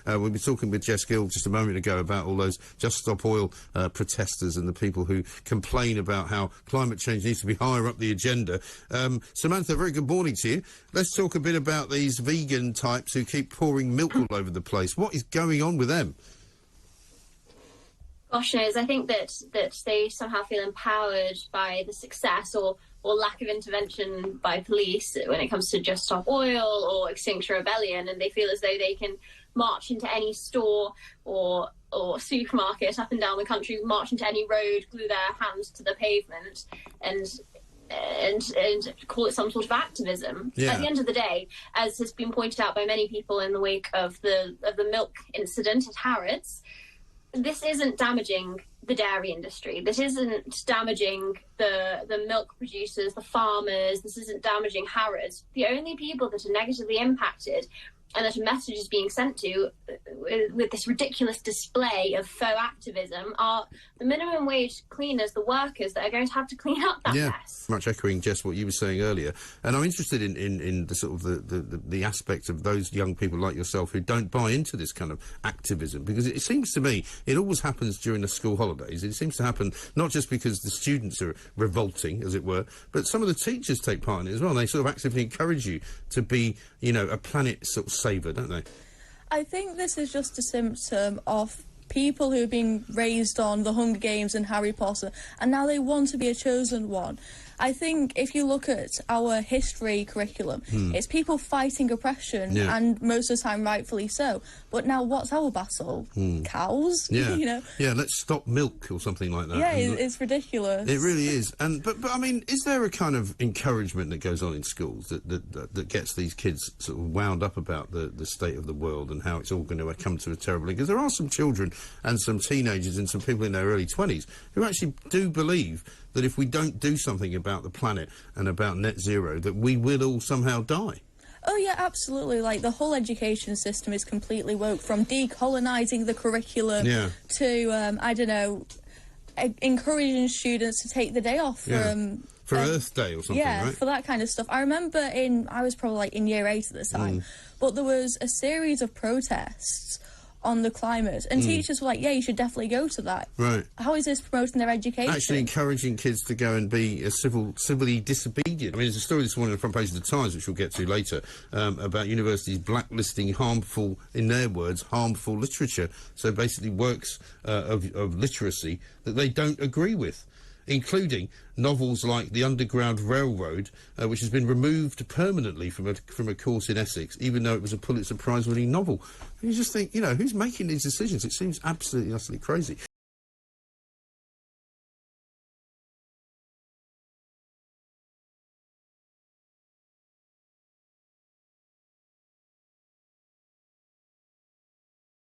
We were talking with Jess Gill just a moment ago about all those Just Stop Oil protesters and the people who complain about how climate change needs to be higher up the agenda. Samantha, very good morning to you. Let's talk a bit about these vegan types who keep pouring milk all over the place. What is going on with them? Gosh knows, I think that they somehow feel empowered by the success or lack of intervention by police when it comes to Just Stop Oil or Extinction Rebellion, and they feel as though they can march into any store or supermarket up and down the country, march into any road, glue their hands to the pavement and call it some sort of activism. Yeah. At the end of the day, as has been pointed out by many people in the wake of the milk incident at Harrods, this isn't damaging the dairy industry. This isn't damaging the milk producers, the farmers. This isn't damaging Harrods. The only people that are negatively impacted and that a message is being sent to with this ridiculous display of faux activism are the minimum wage cleaners, the workers that are going to have to clean up that mess. Much echoing, Jess, what you were saying earlier. And I'm interested in the sort of the aspect of those young people like yourself who don't buy into this kind of activism, because it seems to me it always happens during the school holidays. It seems to happen not just because the students are revolting, as it were, but some of the teachers take part in it as well. They sort of actively encourage you to be, you know, a planet sort of saver, don't they? I think this is just a symptom of people who have been raised on the Hunger Games and Harry Potter, and now they want to be a chosen one. I think if you look at our history curriculum, it's people fighting oppression, and most of the time rightfully so. But now what's our battle? Cows? Yeah. You know? Yeah, let's stop milk or something like that. Yeah, it's ridiculous. It really is. And but I mean, is there a kind of encouragement that goes on in schools that gets these kids sort of wound up about the state of the world and how it's all going to come to a terrible end? Because there are some children and some teenagers and some people in their early 20s who actually do believe that if we don't do something about the planet and about net zero, that we will all somehow die. Oh yeah, absolutely. Like, the whole education system is completely woke, from decolonising the curriculum to, I don't know, encouraging students to take the day off from... For Earth Day or something, yeah, right? for that kind of stuff. I remember I was probably like in year 8 at the time, but there was a series of protests on the climate, and teachers were like, yeah, you should definitely go to that. Right. How is this promoting their education? Actually encouraging kids to go and be civilly disobedient. I mean, there's a story this morning on the front page of the Times, which we'll get to later, about universities blacklisting harmful, in their words, harmful literature. So basically works of literacy that they don't agree with, including novels like The Underground Railroad, which has been removed permanently from a course in Essex, even though it was a Pulitzer Prize-winning novel. And you just think, you know, who's making these decisions? It seems absolutely, utterly crazy.